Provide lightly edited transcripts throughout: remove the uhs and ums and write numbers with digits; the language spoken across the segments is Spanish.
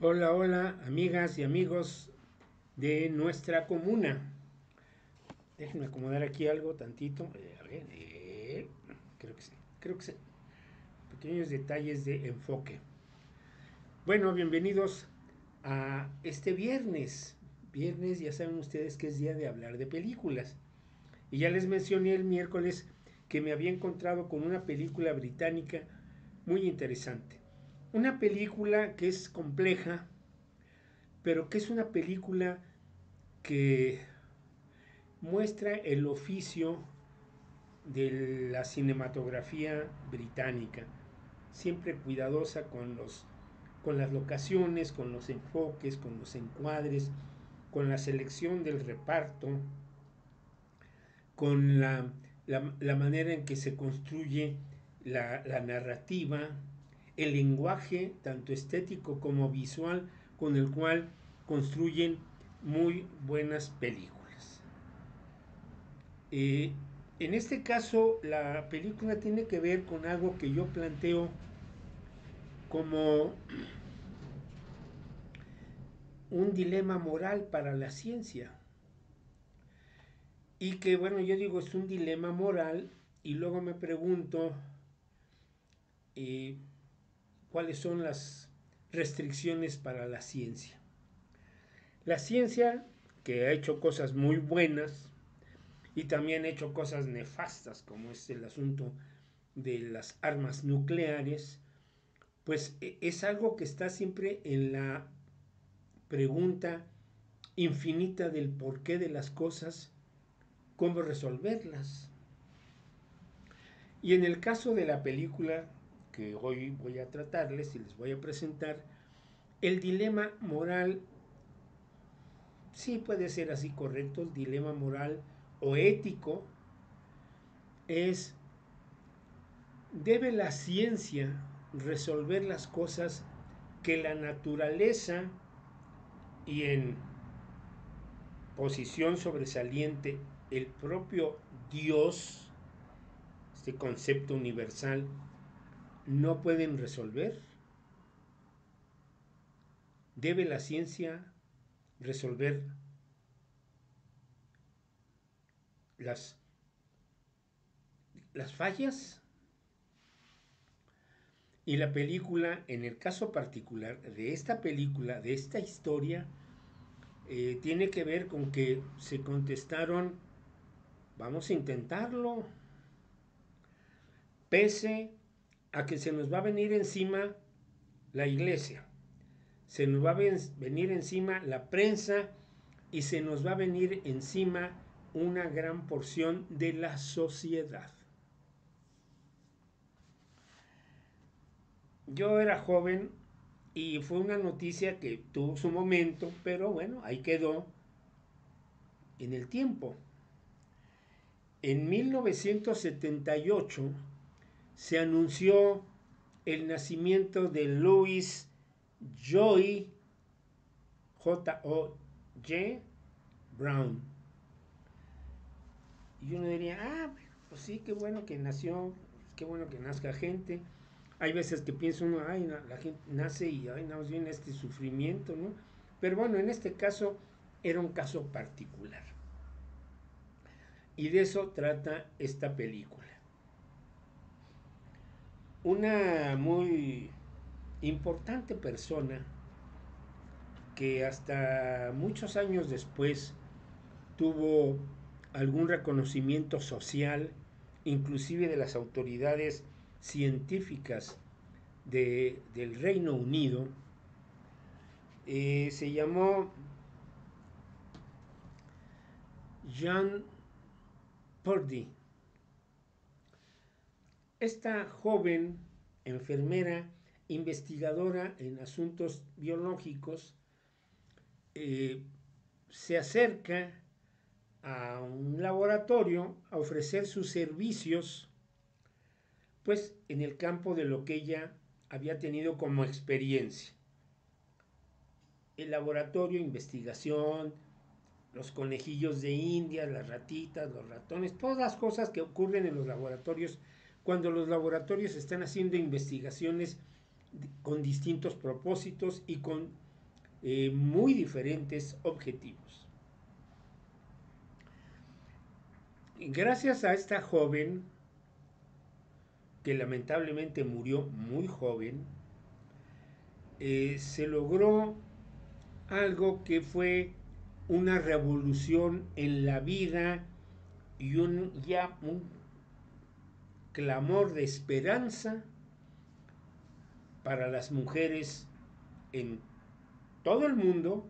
Hola, hola, amigas y amigos de nuestra comuna. Déjenme acomodar aquí algo tantito. A ver, creo que sí, creo que sí. Pequeños detalles de enfoque. Bueno, bienvenidos a este viernes. Viernes, ya saben ustedes que es día de hablar de películas. Y ya les mencioné el miércoles que me había encontrado con una película británica muy interesante. Una película que es compleja, pero que es una película que muestra el oficio de la cinematografía británica, siempre cuidadosa con las locaciones, con los enfoques, con los encuadres, con la selección del reparto, con la manera en que se construye la narrativa, el lenguaje, tanto estético como visual, con el cual construyen muy buenas películas. Eh, en este caso, la película tiene que ver con algo que yo planteo como un dilema moral para la ciencia. Y que, bueno, yo digo, es un dilema moral y luego me pregunto eh, cuáles son las restricciones para la ciencia. La ciencia, que ha hecho cosas muy buenas y también ha hecho cosas nefastas, como es el asunto de las armas nucleares, pues es algo que está siempre en la pregunta infinita del porqué de las cosas, cómo resolverlas. Y en el caso de la película que hoy voy a tratarles y les voy a presentar, el dilema moral, sí puede ser así correcto, el dilema moral o ético es, ¿debe la ciencia resolver las cosas que la naturaleza y en posición sobresaliente el propio Dios, este concepto universal, no pueden resolver? ¿Debe la ciencia resolver las, las fallas? Y la película, en el caso particular de esta película, de esta historia, tiene que ver con que se contestaron, vamos a intentarlo, pese a que se nos va a venir encima la iglesia, se nos va a venir encima la prensa y se nos va a venir encima una gran porción de la sociedad. Yo era joven y fue una noticia que tuvo su momento, pero bueno, ahí quedó en el tiempo. En 1978 se anunció el nacimiento de Louis Joy, J-O-Y Brown. Y uno diría, pues sí, qué bueno que nació, qué bueno que nazca gente. Hay veces que piensa uno, ay, la gente nace y ay, nos viene este sufrimiento, ¿no? Pero bueno, en este caso era un caso particular. Y de eso trata esta película. Una muy importante persona que hasta muchos años después tuvo algún reconocimiento social, inclusive de las autoridades científicas del Reino Unido, se llamó Jean Purdy. Esta joven enfermera investigadora en asuntos biológicos eh, se acerca a un laboratorio a ofrecer sus servicios, pues en el campo de lo que ella había tenido como experiencia. El laboratorio, investigación, los conejillos de India, las ratitas, los ratones, todas las cosas que ocurren en los laboratorios cuando los laboratorios están haciendo investigaciones con distintos propósitos y con muy diferentes objetivos. Gracias a esta joven, que lamentablemente murió muy joven, se logró algo que fue una revolución en la vida y un clamor de esperanza para las mujeres en todo el mundo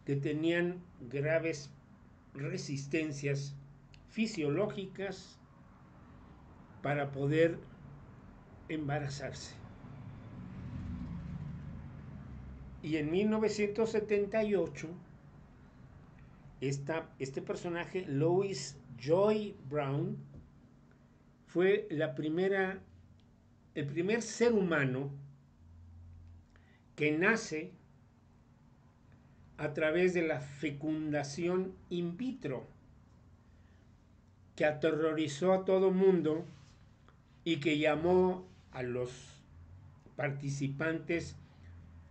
que tenían graves resistencias fisiológicas para poder embarazarse. Y en 1978, este personaje, Lois Joy Brown, fue el primer ser humano que nace a través de la fecundación in vitro, que aterrorizó a todo mundo y que llamó a los participantes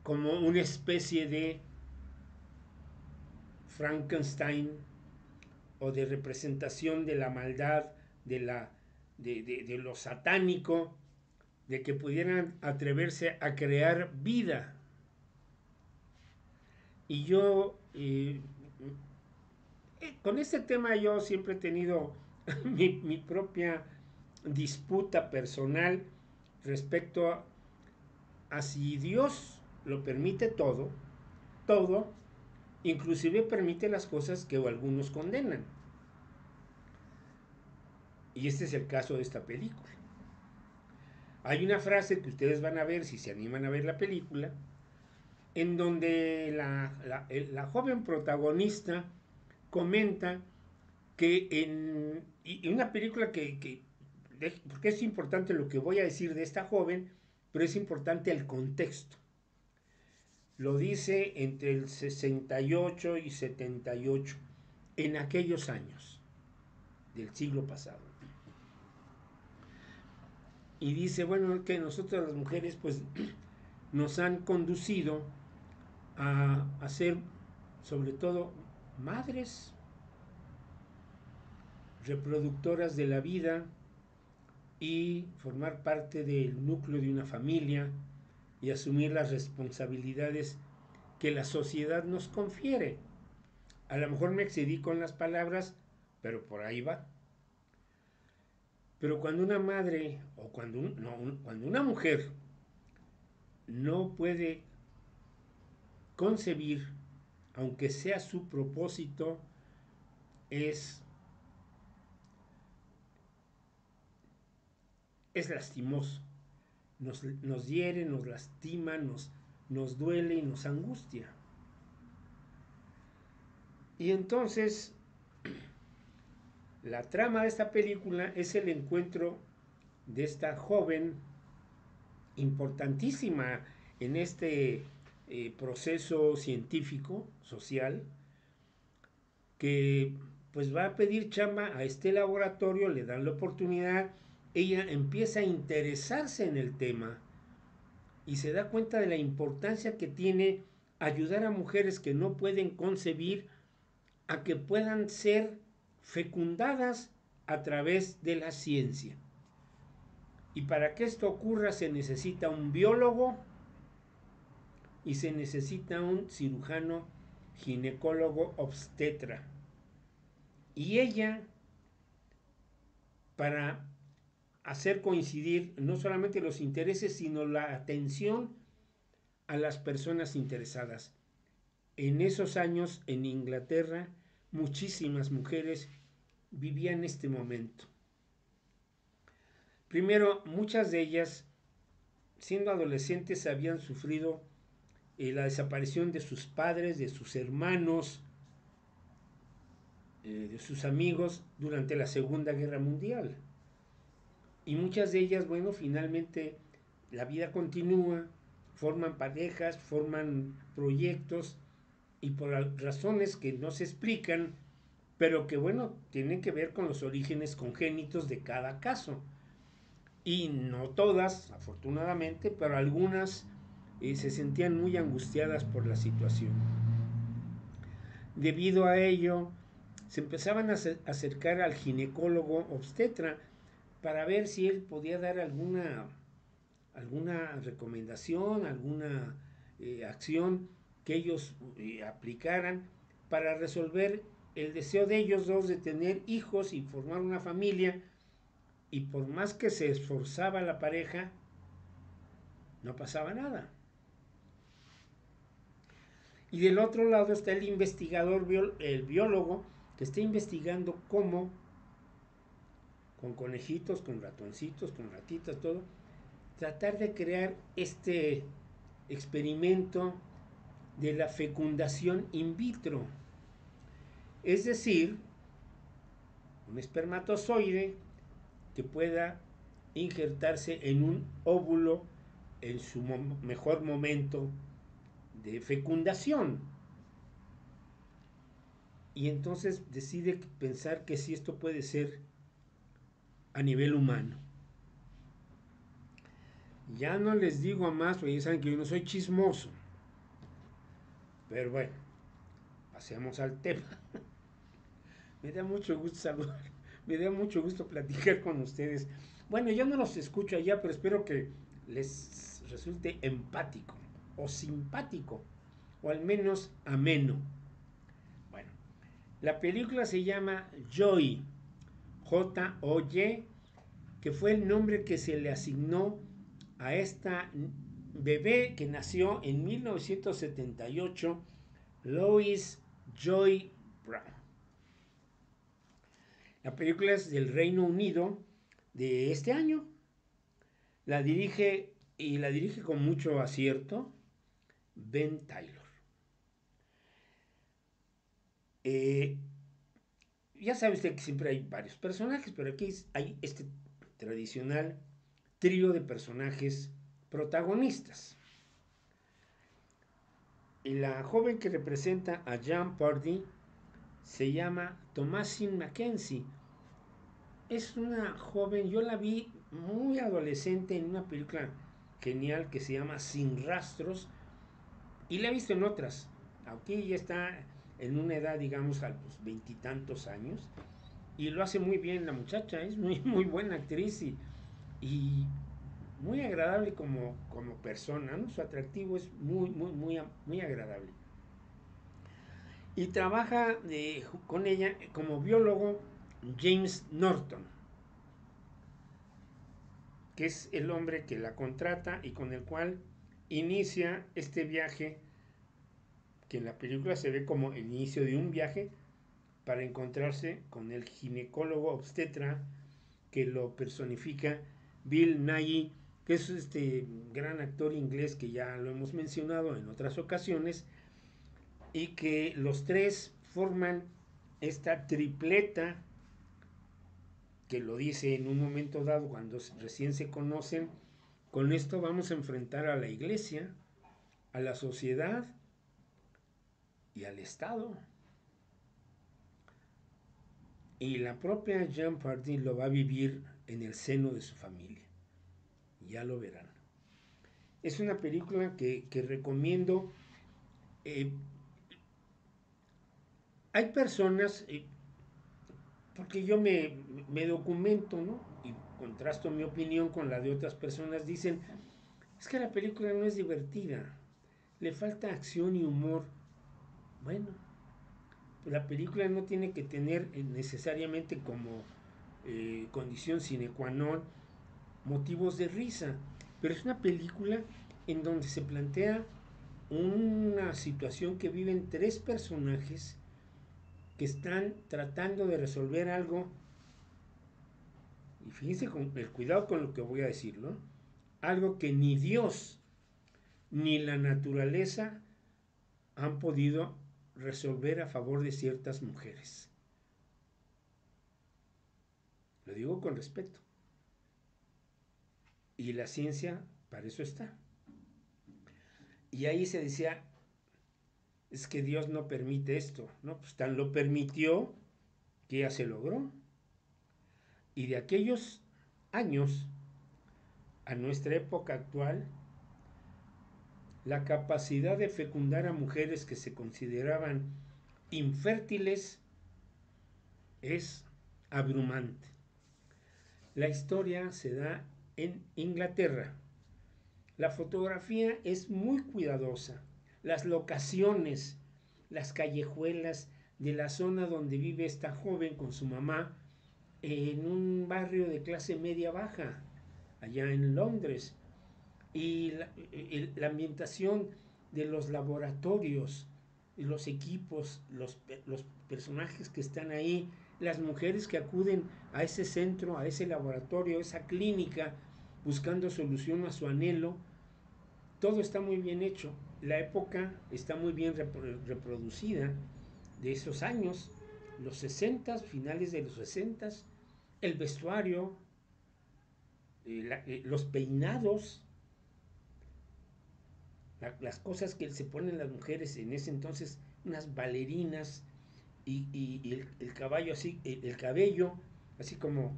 como una especie de Frankenstein o de representación de la maldad, de lo satánico, de que pudieran atreverse a crear vida. Y yo, con este tema yo siempre he tenido mi propia disputa personal respecto a si Dios lo permite todo, todo, inclusive permite las cosas que algunos condenan. Y este es el caso de esta película. Hay una frase que ustedes van a ver si se animan a ver la película, en donde la joven protagonista comenta que y una película porque es importante lo que voy a decir de esta joven, pero es importante el contexto. Lo dice entre el 68 y 78, en aquellos años del siglo pasado. Y dice, bueno, que nosotros las mujeres pues nos han conducido a ser sobre todo madres, reproductoras de la vida y formar parte del núcleo de una familia y asumir las responsabilidades que la sociedad nos confiere. A lo mejor me excedí con las palabras, pero por ahí va. Pero cuando una madre o cuando una mujer no puede concebir, aunque sea su propósito, es lastimoso. Nos hiere, nos lastima, nos duele y nos angustia. Y entonces, la trama de esta película es el encuentro de esta joven importantísima en este proceso científico, social, que pues va a pedir chamba a este laboratorio, le dan la oportunidad, ella empieza a interesarse en el tema y se da cuenta de la importancia que tiene ayudar a mujeres que no pueden concebir a que puedan ser fecundadas a través de la ciencia. Y para que esto ocurra se necesita un biólogo y se necesita un cirujano ginecólogo obstetra. Y ella, para hacer coincidir no solamente los intereses, sino la atención a las personas interesadas. En esos años en Inglaterra, muchísimas mujeres vivían este momento. Primero, muchas de ellas, siendo adolescentes, habían sufrido la desaparición de sus padres, de sus hermanos, de sus amigos durante la Segunda Guerra Mundial. Y muchas de ellas, bueno, finalmente la vida continúa, forman parejas, forman proyectos y por razones que no se explican, pero que, bueno, tienen que ver con los orígenes congénitos de cada caso. Y no todas, afortunadamente, pero algunas se sentían muy angustiadas por la situación. Debido a ello, se empezaban a acercar al ginecólogo obstetra para ver si él podía dar alguna recomendación, alguna acción que ellos aplicaran para resolver el deseo de ellos dos de tener hijos y formar una familia. Y por más que se esforzaba la pareja, no pasaba nada. Y del otro lado está el investigador, el biólogo, que está investigando cómo, con conejitos, con ratoncitos, con ratitas, todo, tratar de crear este experimento de la fecundación in vitro. Es decir, un espermatozoide que pueda injertarse en un óvulo en su mejor momento de fecundación. Y entonces decide pensar que si esto puede ser a nivel humano. Ya no les digo más, porque ya saben que yo no soy chismoso. Pero bueno, pasemos al tema. Me da mucho gusto saludar, me da mucho gusto platicar con ustedes. Bueno, yo no los escucho allá, pero espero que les resulte empático o simpático, o al menos ameno. Bueno, la película se llama Joy, J-O-Y, que fue el nombre que se le asignó a esta bebé que nació en 1978, Lois Joy Brown. La película es del Reino Unido de este año. La dirige con mucho acierto Ben Taylor. Ya sabe usted que siempre hay varios personajes, pero aquí hay este tradicional trío de personajes protagonistas. Y la joven que representa a Jean Purdy se llama Thomasin McKenzie. Es una joven, yo la vi muy adolescente en una película genial que se llama Sin Rastros, y la he visto en otras. Aquí ya está en una edad, digamos, a los veintitantos años, y lo hace muy bien la muchacha, es muy buena actriz y muy agradable como persona, ¿no? Su atractivo es muy agradable. Y trabaja con ella como biólogo James Norton, que es el hombre que la contrata y con el cual inicia este viaje, que en la película se ve como el inicio de un viaje para encontrarse con el ginecólogo obstetra que lo personifica Bill Nighy, que es este gran actor inglés que ya lo hemos mencionado en otras ocasiones, y que los tres forman esta tripleta que lo dice en un momento dado cuando recién se conocen. Con esto vamos a enfrentar a la iglesia, a la sociedad y al Estado. Y la propia Jean Purdy lo va a vivir en el seno de su familia. Ya lo verán. Es una película que recomiendo. Eh, Hay personas, porque yo me documento, ¿no? Y contrasto mi opinión con la de otras personas, dicen, es que la película no es divertida, le falta acción y humor. Bueno, la película no tiene que tener necesariamente como condición sine qua non motivos de risa, pero es una película en donde se plantea una situación que viven tres personajes que están tratando de resolver algo, y fíjense con el cuidado con lo que voy a decir, ¿no? Algo que ni Dios ni la naturaleza han podido resolver a favor de ciertas mujeres. Lo digo con respeto. Y la ciencia para eso está. Y ahí se decía, es que Dios no permite esto, ¿no? Pues tan lo permitió que ya se logró. Y de aquellos años a nuestra época actual, la capacidad de fecundar a mujeres que se consideraban infértiles es abrumante. La historia se da en Inglaterra. La fotografía es muy cuidadosa. Las locaciones, las callejuelas de la zona donde vive esta joven con su mamá, en un barrio de clase media baja, allá en Londres, y la ambientación de los laboratorios, los equipos, los personajes que están ahí, las mujeres que acuden a ese centro, a ese laboratorio, a esa clínica, buscando solución a su anhelo, todo está muy bien hecho. La época está muy bien reproducida de esos años, los 60, finales de los 60, el vestuario, los peinados, las cosas que se ponen las mujeres en ese entonces, unas bailarinas y el caballo así, el cabello así como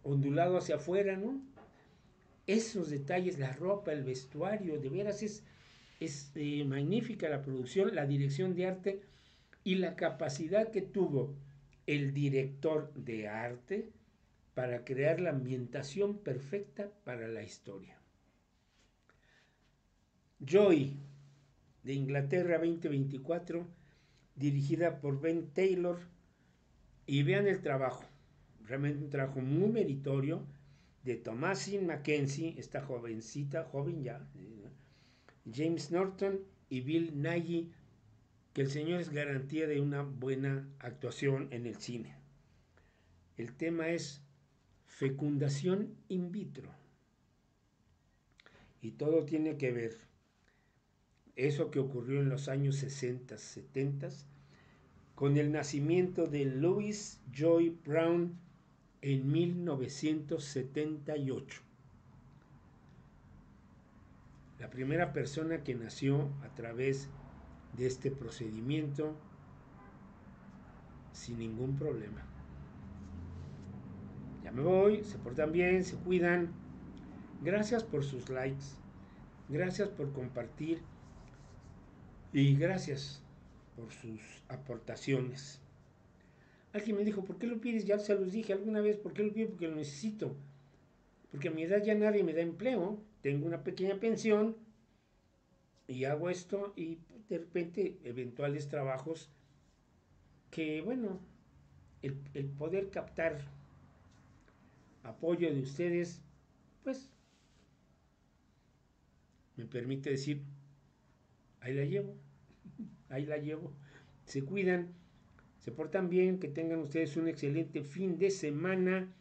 ondulado hacia afuera, ¿no? Esos detalles, la ropa, el vestuario, de veras es magnífica la producción, la dirección de arte y la capacidad que tuvo el director de arte para crear la ambientación perfecta para la historia. Joy, de Inglaterra 2024, dirigida por Ben Taylor, y vean el trabajo, realmente un trabajo muy meritorio de Thomasin Mackenzie, esta jovencita, joven ya, James Norton y Bill Nighy, que el señor es garantía de una buena actuación en el cine. El tema es fecundación in vitro. Y todo tiene que ver, eso que ocurrió en los años 60, 70, con el nacimiento de Louis Joy Brown en 1978. La primera persona que nació a través de este procedimiento sin ningún problema. Ya me voy, se portan bien, se cuidan. Gracias por sus likes, gracias por compartir y gracias por sus aportaciones. Alguien me dijo, ¿por qué lo pides? Ya se los dije alguna vez, ¿por qué lo pido? Porque lo necesito. Porque a mi edad ya nadie me da empleo, tengo una pequeña pensión y hago esto y de repente eventuales trabajos que, bueno, el poder captar apoyo de ustedes, pues me permite decir, ahí la llevo, ahí la llevo. Se cuidan, se portan bien, que tengan ustedes un excelente fin de semana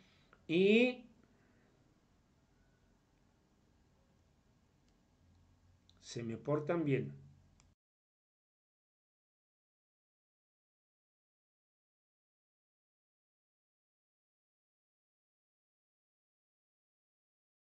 y se me portan bien.